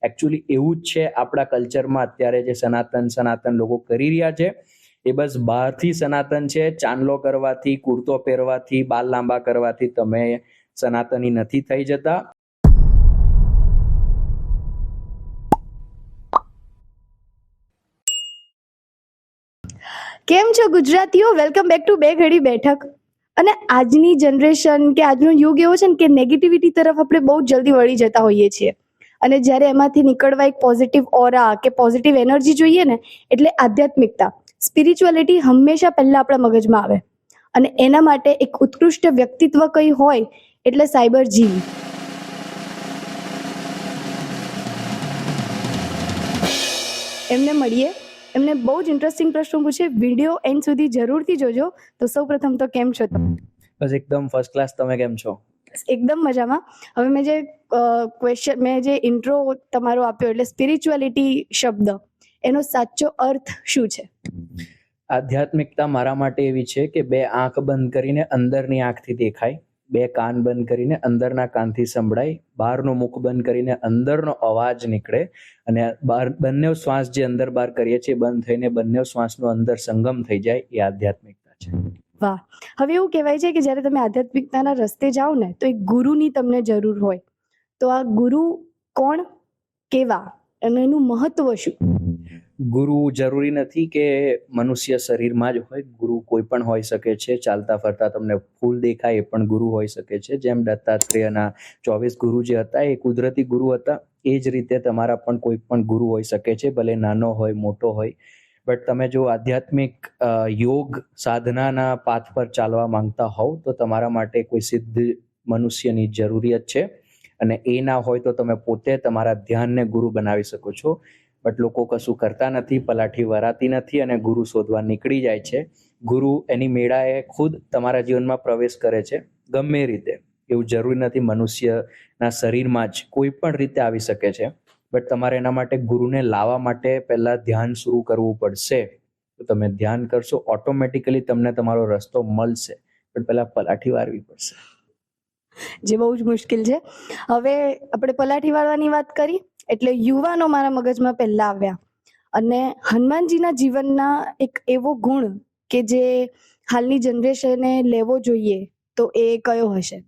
Actually એવું જ છે આપણા કલ્ચરમાં. અત્યારે જે સનાતન લોકો કરી રહ્યા છે એ બસ બહારથી સનાતન છે. ચાંદલો કરવાથી, કુર્તો પહેરવાથી, બાલ લાંબા કરવાથી તમે સનાતની નથી થઈ જતા. કેમ છો ગુજરાતીઓ? વેલકમ બેક ટુ બે ઘડી બેઠક. અને આજની જનરેશન કે આજનો યુગ એવો છે ને કે નેગેટિવિટી તરફ આપણે બહુ જલ્દી વળી જતા હોઈએ છીએ. અને જ્યારે એમાંથી નીકળવા એક પોઝિટિવ ઓરા કે પોઝિટિવ એનર્જી જોઈએ ને, એટલે આધ્યાત્મિકતા, સ્પિરિચ્યુઆલિટી હંમેશા પહેલા આપણા મગજમાં આવે. અને એના માટે એક ઉત્કૃષ્ટ વ્યક્તિત્વ કઈ હોય એટલે સાયબર જીમ. એમને મળીએ. એમને બહુ જ ઇન્ટરેસ્ટિંગ પ્રશ્નો પૂછે. વિડીયો એન્ડ સુધી જરૂરથી જોજો. તો સૌ પ્રથમ તો કેમ છો તમે? બસ એકદમ ફર્સ્ટ ક્લાસ. તમે કેમ છો? એકદમ મજામાં. હવે મેં જે ઇન્ટ્રો તમારો આપ્યો એટલે સ્પિરિચ્યુઆલિટી શબ્દ, એનો સાચો અર્થ શું છે? આધ્યાત્મિકતા મારા માટે એવી છે કે બે આંખ બંધ કરીને અંદરની આંખથી દેખાય, બે કાન બંધ કરીને અંદરના કાનથી સંભળાય, બહારનું મુખ બંધ કરીને અંદરનો અવાજ નીકળે, અને બંને શ્વાસ જે અંદર બહાર કરીએ છીએ બંધ થઈને બંને શ્વાસનો અંદર સંગમ થઈ જાય, એ આધ્યાત્મિકતા છે. વાહ. હવે એવું કહેવાય છે કે જ્યારે તમે આધ્યાત્મિકતાના રસ્તે જાઓ ને તો એક ગુરુની તમને જરૂર હોય. તો આ ગુરુ કોણ, કેવા, અને એનું મહત્વ શું? ગુરુ જરૂરી નથી કે મનુષ્ય શરીરમાં જ હોય. ગુરુ કોઈ પણ હોઈ શકે છે. ચાલતા ફરતા તમને ફૂલ દેખાય એ પણ ગુરુ હોઈ શકે છે. જેમ દત્તાત્રેયના 24 ગુરુ જે હતા એ કુદરતી ગુરુ હતા, એ જ રીતે તમારા પણ કોઈ પણ ગુરુ હોઈ શકે છે, ભલે નાનો હોય મોટો હોય. બટ તમે જો આધ્યાત્મિક યોગ સાધનાના પાથ પર ચાલવા માંગતા હોવ તો તમારા માટે કોઈ સિદ્ધ મનુષ્યની જરૂરિયાત છે. અને એ ના હોય તો તમે પોતે તમારા ધ્યાનને ગુરુ બનાવી શકો છો. બટ લોકો કશું કરતા નથી, પલાઠી વરાતી નથી અને ગુરુ શોધવા નીકળી જાય છે. ગુરુ એની મેળાએ ખુદ તમારા જીવનમાં પ્રવેશ કરે છે, ગમે રીતે. એવું જરૂરી નથી મનુષ્યના શરીરમાં જ, કોઈ પણ રીતે આવી શકે છે. બટ તમારે એના માટે ગુરુને લાવવા માટે પહેલા ધ્યાન શરૂ કરવું પડશે. તો તમે ધ્યાન કરશો, ઓટોમેટિકલી તમને તમારો રસ્તો મળશે. પણ પહેલા પલાઠી વારવી પડશે, જે બહુ જ મુશ્કેલ છે. હવે આપણે પલાઠી વાળવાની વાત કરી એટલે યુવાનો મારા મગજમાં પહેલા આવ્યા. અને હનુમાનજીના જીવનના એક એવો ગુણ કે જે હાલની જનરેશને લેવો જોઈએ, તો એ કયો હશે?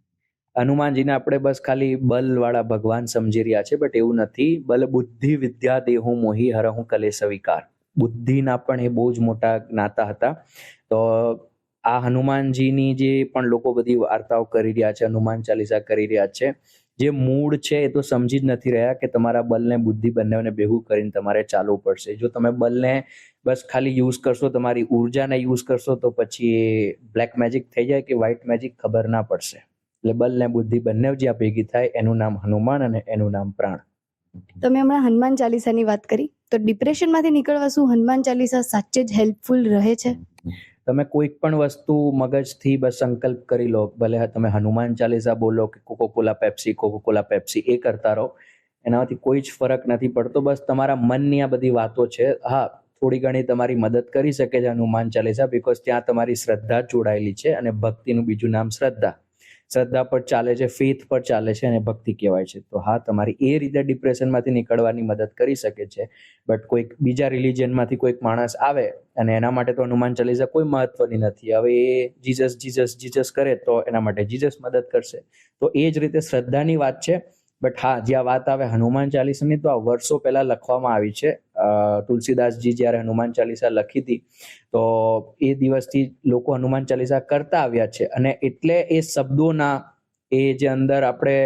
હનુમાનજીને આપણે બસ ખાલી બલવાળા ભગવાન સમજી રહ્યા છે, બટ એવું નથી. બલ બુદ્ધિ વિદ્યા દેહુ મોહી હરહું કલેશ વિકાર. બુદ્ધિના પણ એ બહુ જ મોટા જ્ઞાતા હતા. તો આ હનુમાનજીની જે પણ લોકો બધી વાર્તાઓ કરી રહ્યા છે, હનુમાન ચાલીસા કરી રહ્યા છે, જે મૂળ છે એ તો સમજી જ નથી રહ્યા કે તમારા બલને બુદ્ધિ બંનેને ભેગું કરીને તમારે ચાલવું પડશે. જો તમે બલને બસ ખાલી યુઝ કરશો, તમારી ઉર્જાને યુઝ કરશો, તો પછી એ બ્લેક મેજિક થઈ જાય કે વ્હાઇટ મેજિક ખબર ના પડશે. એટલે બલ ને બુદ્ધિ બંને જ્યાં ભેગી થાય એનું નામ હનુમાન અને એનું નામ પ્રાણ. તમે હમણાં હનુમાન ચાલીસાની વાત કરી, તો ડિપ્રેશનમાંથી નીકળવા શું હનુમાન ચાલીસા સાચે જ હેલ્પફુલ રહે છે? તમે કોઈ પણ વસ્તુ મગજથી બસ સંકલ્પ કરી લો, ભલે તમે હનુમાન ચાલીસા બોલો કે કોકોકોલા પેપ્સી એ કરતા રહો, એનાથી કોઈ જ ફરક નથી પડતો. બસ તમારા મનની આ બધી વાતો છે. હા, થોડી ઘણી તમારી મદદ કરી શકે છે હનુમાન ચાલીસા, બિકોઝ ત્યાં તમારી શ્રદ્ધા જોડાયેલી છે. અને ભક્તિનું બીજું નામ શ્રદ્ધા પર ચાલે છે, ફેથ પર ચાલે છે, અને ભક્તિ કહેવાય છે. તો હા, તમારી એ રીતે ડિપ્રેશનમાંથી નીકળવાની મદદ કરી શકે છે. બટ કોઈક બીજા રિલિજનમાંથી કોઈક માણસ આવે અને એના માટે તો હનુમાન ચાલીસા કોઈ મહત્વની નથી. હવે એ જીસસ કરે તો એના માટે જીસસ મદદ કરશે. તો એ જ રીતે શ્રદ્ધાની વાત છે. બટ હા, જ્યાં વાત આવે હનુમાન ચાલીસાની, તો આ વર્ષો પહેલા લખવામાં આવી છે. તુલસીદાસજી જ્યારે હનુમાન ચાલીસા લખી હતી, તો એ દિવસથી લોકો હનુમાન ચાલીસા કરતા આવ્યા છે. અને એટલે એ શબ્દોના, એ જે અંદર આપણે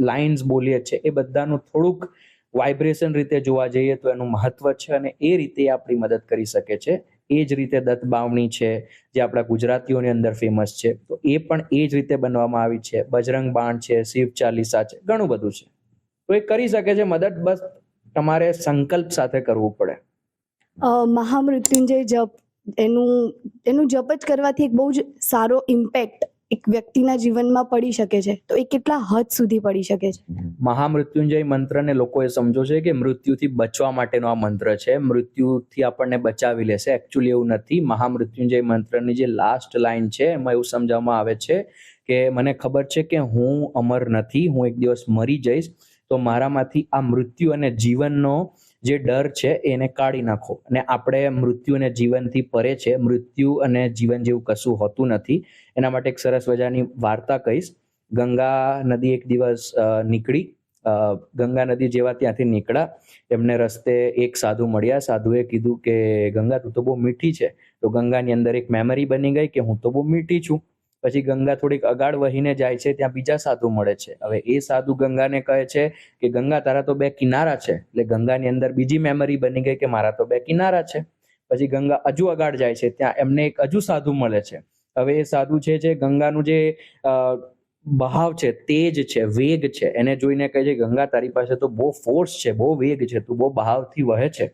લાઇન્સ બોલીએ છીએ, એ બધાનું થોડુંક વાઇબ્રેશન રીતે જોવા જઈએ તો એનું મહત્વ છે. અને એ રીતે આપણી મદદ કરી શકે છે. એ જ રીતે દત્ત બાવણી છે, જે આપણા ગુજરાતીઓની અંદર ફેમસ છે, તો એ પણ એ જ રીતે બનવામાં આવી છે. બજરંગ બાણ છે, શિવ ચાલીસા છે, ઘણું બધું છે. તો એ કરી શકે છે મદદ, બસ તમારે સંકલ્પ સાથે કરવું પડે. મહામૃત્યુંજય જપ, એનું જપ જ કરવાથી એક બહુ જ સારો ઇમ્પેક્ટ એક વ્યક્તિના જીવનમાં પડી શકે છે. તો એ કેટલા હદ સુધી પડી શકે છે? મહામૃત્યુંજય મંત્રને લોકોએ સમજો છે કે મૃત્યુથી બચવા માટેનો આ મંત્ર છે, મૃત્યુથી આપણને બચાવી લેશે. એકચ્યુઅલી એવું નથી. મહામૃત્યુંજય મંત્રની જે લાસ્ટ લાઈન છે, એમાં એવું સમજાવવામાં આવે છે કે મને ખબર છે કે હું અમર નથી, હું એક દિવસ મરી જઈશ, તો મારામાંથી આ મૃત્યુ અને જીવનનો જે ડર છે એને કાઢી નાખો. અને આપણે મૃત્યુ અને જીવનથી પરે છે, મૃત્યુ અને જીવન જેવું કશું હોતું નથી. એના માટે એક સરસ મજાની વાર્તા કહીશ. ગંગા નદી એક દિવસ નીકળી. ગંગા નદી જેવા ત્યાંથી નીકળ્યા, એમને રસ્તે એક સાધુ મળ્યા. સાધુએ કીધું કે ગંગા તું તો બહુ મીઠી છે. તો ગંગાની અંદર એક મેમરી બની ગઈ કે હું તો બહુ મીઠી છું. પછી ગંગા થોડીક અગાડ વહીને જાય છે, ત્યાં બીજા સાધુ મળે છે. હવે એ સાધુ ગંગાને કહે છે કે ગંગા તારા તો બે કિનારા છે. એટલે ગંગાની અંદર બીજી મેમરી બની ગઈ કે મારા તો બે કિનારા છે. પછી ગંગા હજુ અગાડ જાય છે, ત્યાં એમને એક હજુ સાધુ મળે છે. હવે એ સાધુ છે જે ગંગાનું જે બહાવ છે, તેજ છે, વેગ છે, એને જોઈને કહે છે ગંગા તારી પાસે તો બહુ ફોર્સ છે, બહુ વેગ છે, તું બહુ બહાવથી વહે છે.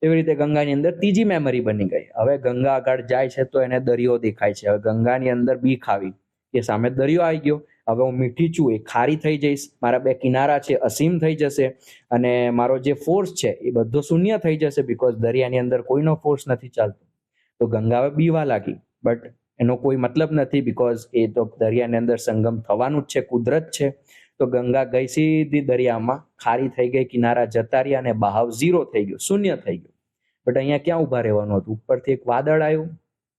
એવી રીતે ગંગાની અંદર ત્રીજી મેમરી બની ગઈ. હવે ગંગા આગળ જાય છે તો એને દરિયો દેખાય છે. હવે ગંગાની અંદર બીક આવી, એ સામે દરિયો આવી ગયો. હવે હું મીઠી છું, એ ખારી થઈ જઈશ, મારા બે કિનારા છે અસીમ થઈ જશે, અને મારો જે ફોર્સ છે એ બધો શૂન્ય થઈ જશે, બીકોઝ દરિયાની અંદર કોઈનો ફોર્સ નથી ચાલતો. તો ગંગા હવે બીવા લાગી, બટ એનો કોઈ મતલબ નથી, બીકોઝ એ તો દરિયાની અંદર સંગમ થવાનું જ છે, કુદરત છે. તો ગંગા ગઈ સીધી દરિયામાં, ખારી થઈ ગઈ, કિનારા જતા રહ્યા અને બહાવ ઝીરો થઈ ગયો, શૂન્ય થઈ ગયો. બટ અહીંયા ક્યાં ઉભા રહેવાનું હતું? ઉપરથી એક વાદળ આવ્યું,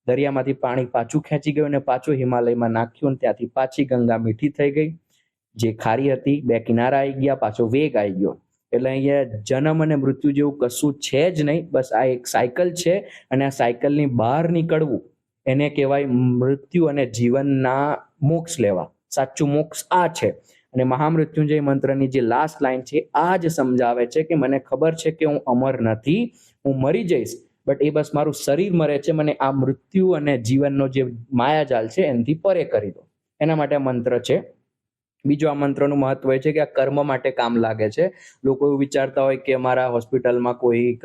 દરિયામાંથી પાણી પાછું ખેંચી ગયું અને પાછું હિમાલયમાં નાખ્યું, અને ત્યાંથી પાછી ગંગા મીઠી થઈ ગઈ. જે ખારી હતી, બે કિનારા આવી ગયા, પાછો વેગ આવી ગયો. એટલે અહીંયા જન્મ અને મૃત્યુ જેવું કશું છે જ નહીં. બસ આ એક સાયકલ છે, અને આ સાયકલની બહાર નીકળવું એને કહેવાય મૃત્યુ અને જીવનના મોક્ષ લેવા. સાચું મોક્ષ આ છે. અને મહામૃત્યુંજય મંત્રની જે લાસ્ટ લાઈન છે આ જ સમજાવે છે કે મને ખબર છે કે હું અમર નથી, હું મરી જઈશ, બટ એ બસ મારું શરીર મરે છે. મને આ મૃત્યુ અને જીવનનો જે માયાજાલ છે એનાથી પરે કરી દો. એના માટે આ મંત્ર છે. બીજું આ મંત્રનું મહત્વ એ છે કે આ કર્મ માટે કામ લાગે છે. લોકો એવું વિચારતા હોય કે અમારા હોસ્પિટલમાં કોઈક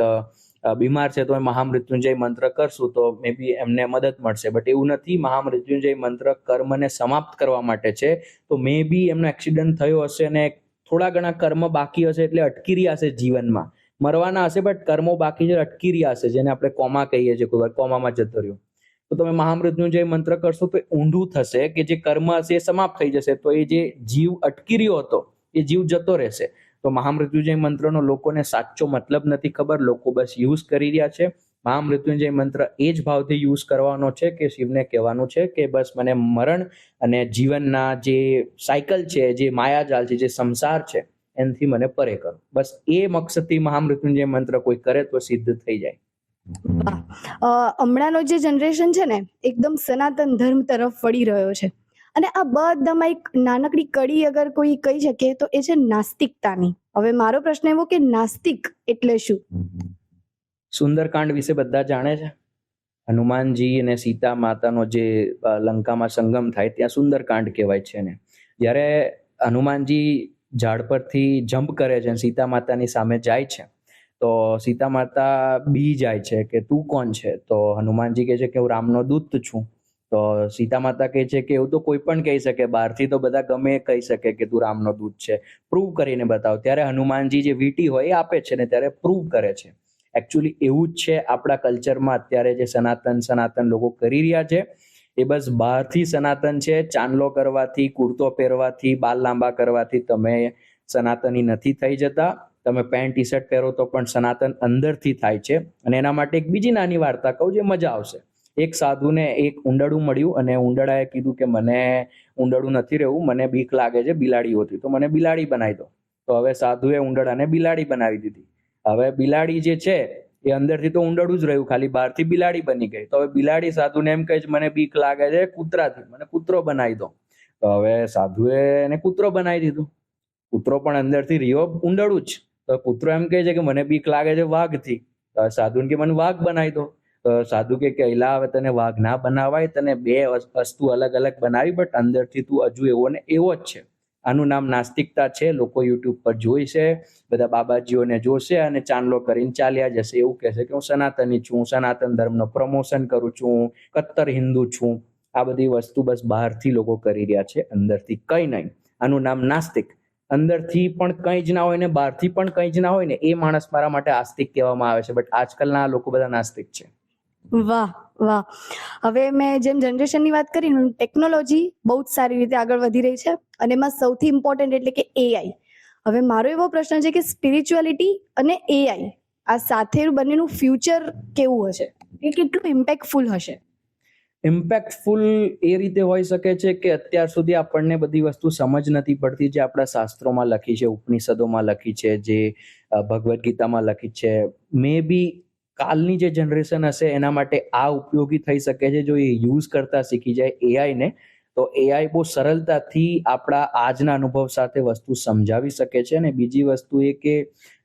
બીમાર છે તો એ મહામૃત્યુંજય મંત્ર કરશું તો મે બી એમને મદદ મળશે, બટ એવું નથી. મહામૃત્યુંજય મંત્ર કર્મને સમાપ્ત કરવા માટે છે. તો મે બી એમનો એક્સિડન્ટ થયો હશે અને થોડા ઘણા કર્મ બાકી હશે, એટલે અટકી રહ્યા હશે જીવનમાં, મરવાના હશે બટ કર્મો બાકી છે, અટકી રહ્યા હશે, જેને આપણે કોમા કહીએ છીએ, કોઈ વાર કોમામાં જતો રહ્યો. તો તમે મહામૃત્યુંજય મંત્ર કરશો તો ઊંધું થશે કે જે કર્મ હશે એ સમાપ્ત થઈ જશે, તો એ જે જીવ અટકી રહ્યો હતો એ જીવ જતો રહેશે. તો મહામૃત્યુંજય મંત્રનો લોકોને સાચો મતલબ નથી ખબર, લોકો બસ યુઝ કરી રહ્યા છે. મહામૃત્યુંજય મંત્ર એ જ ભાવથી યુઝ કરવાનો છે કે શિવને કહેવાનું છે કે બસ મને મરણ અને જીવનના જે સાયકલ છે, જે માયાજાલ છે, જે સંસાર છે, એનાથી મને પરે કરો. બસ એ મકસદથી મહામૃત્યુંજય મંત્ર કોઈ કરે તો સિદ્ધ થઈ જાય. હમણાંનો જે જનરેશન છે ને એકદમ સનાતન ધર્મ તરફ વળી રહ્યો છે, અને આ બધામાં એક નાનકડી કડી અગર કોઈ કહી શકે તો એ છે નાસ્તિકતાની. હવે મારો પ્રશ્ન એવો કે નાસ્તિક એટલે શું? સુંદરકાંડ વિશે બધા જાણે છે. હનુમાનજી અને સીતા માતાનો જે લંકામાં સંગમ થાય ત્યાં સુંદરકાંડ કહેવાય છે ને. જ્યારે હનુમાનજી ઝાડ પરથી જમ્પ કરે છે અને સીતા માતાની સામે જાય છે, તો સીતા માતા બી જાય છે કે તું કોણ છે? તો હનુમાનજી કહે છે કે હું રામનો દૂત છું. તો સીતા માતા કહે છે કે એવું તો કોઈ પણ કહી શકે, બહારથી તો બધા ગમે કહી શકે કે તું રામનો દૂત છે, પ્રૂવ કરીને બતાવ. ત્યારે હનુમાનજી જે વીટી હોય એ આપે છે ને ત્યારે પ્રૂવ કરે છે. એકચ્યુઅલી એવું જ છે આપણા કલ્ચરમાં અત્યારે જે સનાતન લોકો કરી રહ્યા છે એ બસ બહારથી સનાતન છે. ચાંદલો કરવાથી, કુર્તો પહેરવાથી, બાલ લાંબા કરવાથી તમે સનાતની નથી થઈ જતા. તમે પેન્ટ ટી શર્ટ પહેરો તો પણ સનાતન અંદરથી થાય છે. અને એના માટે એક બીજી નાની વાર્તા કહું જે મજા આવશે. એક સાધુને એક ઉંદરડું મળ્યું અને ઉંદરડાએ કીધું કે મને ઉંદરડું નથી રહેવું, મને બીક લાગે છે બિલાડી હતી, તો મને બિલાડી બનાવી દો. તો હવે સાધુએ ઉંદરડાને બિલાડી બનાવી દીધી. હવે બિલાડી જે છે એ અંદરથી તો ઉંદરડું જ રહ્યું, ખાલી બહારથી બિલાડી બની ગઈ. તો હવે બિલાડી સાધુને એમ કહે છે મને બીક લાગે છે કૂતરાથી, મને કૂતરો બનાવી દો. તો હવે સાધુએ એને કૂતરો બનાવી દીધું. કૂતરો પણ અંદરથી રહ્યો ઉંદરડું જ. તો કૂતરો એમ કહે છે કે મને બીક લાગે છે વાઘથી. તો સાધુને કે મને વાઘ બનાવી દો. તો સાધુ કે એલા હવે તને વાઘ ના બનાવાય, તને બે વસ્તુ અલગ અલગ બનાવી, બટ અંદરથી તું હજુ એવો ને એવો જ છે. આનું નામ નાસ્તિકતા છે. લોકો યુટ્યુબ પર જોઈશે, બધા બાબાજીઓને જોશે અને ચાંદલો કરીને ચાલ્યા જશે. એવું કહેશે કે હું સનાતની છું, સનાતન ધર્મનો પ્રમોશન કરું છું, કટ્ટર હિન્દુ છું. આ બધી વસ્તુ બસ બહારથી લોકો કરી રહ્યા છે, અંદરથી કંઈ નહીં. આનું નામ નાસ્તિક. અંદરથી પણ કંઈ જ ના હોય ને બહારથી પણ કંઈ જ ના હોય ને એ માણસ મારા માટે આસ્તિક કહેવામાં આવે છે. બટ આજકાલના લોકો બધા નાસ્તિક છે. વાહ વાહ. હવે મેં જેમ જનરેશનની વાત કરી, ટેકનોલોજી બહુ જ સારી રીતે આગળ વધી રહી છે, અને એમાં સૌથી ઇમ્પોર્ટન્ટ એટલે કે એઆઈ. હવે મારો એવો પ્રશ્ન છે કે સ્પિરિચ્યુઆલિટી અને એઆઈ આ સાથે બંનેનું ફ્યુચર કેવું હશે, એ કેટલું ઇમ્પેક્ટફુલ હશે? ઇમ્પેક્ટફુલ એ રીતે હોઈ શકે છે કે અત્યાર સુધી આપણને બધી વસ્તુ સમજ નથી પડતી જે આપણા શાસ્ત્રોમાં લખી છે, ઉપનિષદોમાં લખી છે, જે ભગવદ્ ગીતામાં લખી છે. મે બી કાલની જે જનરેશન હશે એના માટે આ ઉપયોગી થઈ શકે છે જો એ યુઝ કરતા શીખી જાય એઆઈને. તો એઆઈ બહુ સરળતાથી આપણા આજના અનુભવ સાથે વસ્તુ સમજાવી શકે છે. અને બીજી વસ્તુ એ કે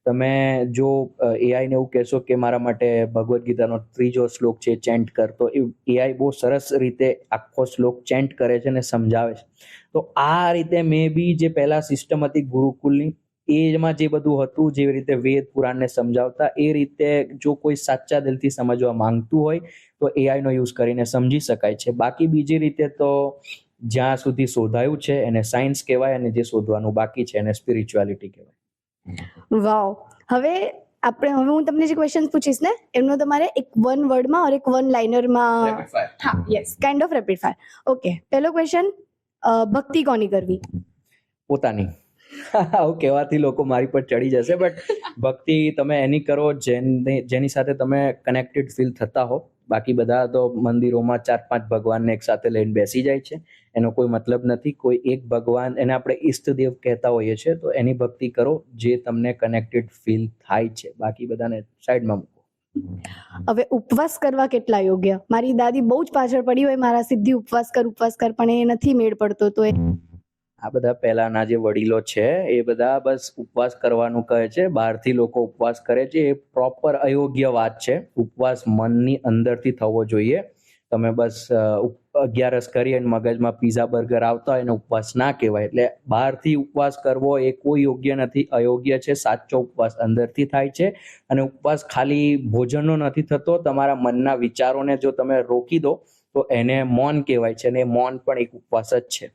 તમે જો એઆઈને એવું કહેશો કે મારા માટે ભગવદ્ ગીતાનો 3જો શ્લોક છે ચેન્ટ કર, તો એઆઈ બહુ સરસ રીતે આખો શ્લોક ચેન્ટ કરે છે અને સમજાવે છે. તો આ રીતે મે બી જે પહેલા સિસ્ટમ હતી ગુરુકુલની, એમાં જે બધું હતું, જેવી રીતે વેદ પુરાણને સમજાવતા, એ રીતે જો કોઈ સાચા દિલથી સમજવા માંગતું હોય તો એઆઈનો યુઝ કરીને સમજી શકાય છે. બાકી બીજી રીતે તો જ્યાં સુધી શોધાયું છે એને સાયન્સ કહેવાય, અને જે શોધવાનું બાકી છે એને સ્પિરિચ્યુઆલિટી કહેવાય. વાવ. હવે હું તમને જે ક્વેશ્ચન પૂછીશ ને એમનો તમારે એક વન વર્ડમાં और एक वन લાઇનરમાં, હા yes, kind of rapid fire. Okay, પહેલો ક્વેશ્ચન, ભક્તિ કોની કરવી? પોતાની. આવું કહેવાથી લોકો મારી પર ચડી જશે, બટ ભક્તિ તમે એની કરો જેની સાથે તમે કનેક્ટેડ ફીલ થતા હો. બાકી બધા તો મંદિરોમાં 4-5 ભગવાનને એક સાથે લઈને બેસી જાય છે, એનો કોઈ મતલબ નથી. કોઈ એક ભગવાન, એને આપણે ઈષ્ટદેવ કહેતા હોઈએ છીએ, તો એની ભક્તિ કરો જે તમને કનેક્ટેડ ફીલ થાય છે. બાકી બધાને સાઈડમાં મૂકો. હવે ઉપવાસ કરવા કેટલા યોગ્ય? મારી દાદી બહુ જ પાછળ પડી હોય મારા, સીધી ઉપવાસ કર, પણ એ નથી મેળ પડતો. તો આ બધા પહેલાના જે વડીલો છે એ બધા બસ ઉપવાસ કરવાનું કહે છે. બહારથી લોકો ઉપવાસ કરે છે, એ પ્રોપર અયોગ્ય વાત છે. ઉપવાસ મનની અંદરથી થવો જોઈએ. તમે બસ 11 કરી અને મગજમાં પીઝા બર્ગર આવતા હોય એને ઉપવાસ ના કહેવાય. એટલે બહારથી ઉપવાસ કરવો એ કોઈ યોગ્ય નથી, અયોગ્ય છે. સાચો ઉપવાસ અંદરથી થાય છે. અને ઉપવાસ ખાલી ભોજનનો નથી થતો, તમારા મનના વિચારોને જો તમે રોકી દો તો એને મૌન કહેવાય છે, અને એ મૌન પણ એક ઉપવાસ જ છે.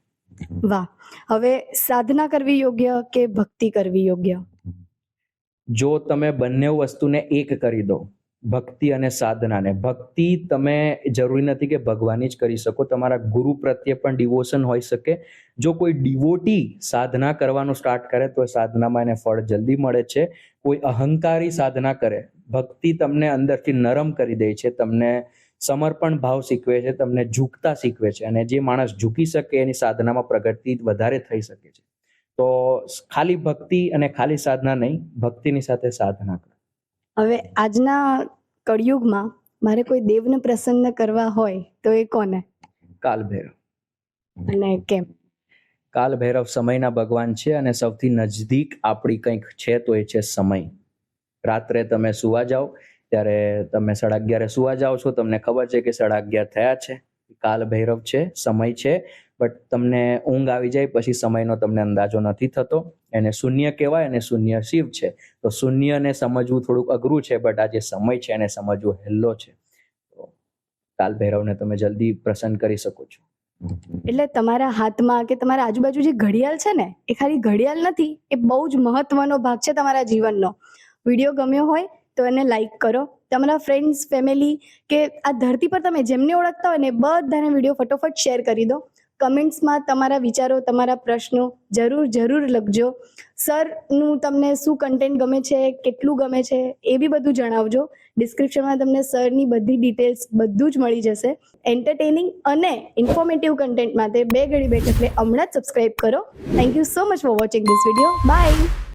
વાહ. હવે સાધના કરવી યોગ્ય કે ભક્તિ કરવી યોગ્ય? જો તમે બંને વસ્તુને એક કરી દો, ભક્તિ અને સાધનાને, ભક્તિ તમે જરૂરી નથી કે ભગવાન જ કરી શકો, તમારા ગુરુ પ્રત્યે પણ ડિવોશન હોઈ શકે. જો કોઈ ડિવોટી સાધના કરવાનું સ્ટાર્ટ કરે તો સાધનામાં એને ફળ જલ્દી મળે છે. કોઈ અહંકારી સાધના કરે, ભક્તિ તમને અંદરથી નરમ કરી દે છે, તમને સમર્પણ ભાવ શીખવે છે, તમને ઝૂકતા શીખવે છે. અને જે માણસ ઝૂકી શકે એની સાધનામાં પ્રગતિ વધારે થઈ શકે છે. તો ખાલી ભક્તિ અને ખાલી સાધના નહીં, ભક્તિની સાથે સાધના કરો. હવે આજના કળિયુગમાં મારે કોઈ દેવને પ્રસન્ન કરવા હોય તો એ કોને? કાલભૈરવ. અને કેમ? કાલભૈરવ સમયના ભગવાન છે, અને સૌથી નજદીક આપણી કંઈક છે તો એ છે સમય. રાત્રે તમે સુવા જાઓ ત્યારે તમે 11:30 સુવા જાઓ છો, તમને ખબર છે કે 11:30 થયા છે, કાલભૈરવ છે, સમય છે. બટ તમને ઊંઘ આવી જાય પછી સમયનો તમને અંદાજો નથી થતો. એને શૂન્ય કહેવાય, અને શૂન્ય શિવ છે. તો શૂન્યને સમજવું થોડુંક અઘરું છે, બટ આ જે સમય છે એને સમજવું હેલ્લો છે. તો કાલભૈરવને તમે જલ્દી પ્રસન્ન કરી શકો છો. એટલે તમારા હાથમાં કે તમારા આજુબાજુ જે ઘડિયાળ છે ને, એ ખાલી ઘડિયાળ નથી, એ બહુ જ મહત્વનો ભાગ છે તમારા જીવનનો. વિડીયો ગમ્યો હોય તો એને લાઈક કરો. તમારા ફ્રેન્ડ્સ, ફેમિલી કે આ ધરતી પર તમે જેમને ઓળખતા હોય ને બધાને વિડીયો ફટોફટ શેર કરી દો. કમેન્ટ્સમાં તમારા વિચારો, તમારા પ્રશ્નો જરૂર લખજો. સરનું તમને શું કન્ટેન્ટ ગમે છે, કેટલું ગમે છે, એ બી બધું જણાવજો. ડિસ્ક્રિપ્શનમાં તમને સરની બધી ડિટેલ્સ બધું જ મળી જશે. એન્ટરટેનિંગ અને ઇન્ફોર્મેટિવ કન્ટેન્ટ માટે બે ઘડી બેઠકને હમણાં જ સબસ્ક્રાઇબ કરો. Thank you so much for watching this video. By.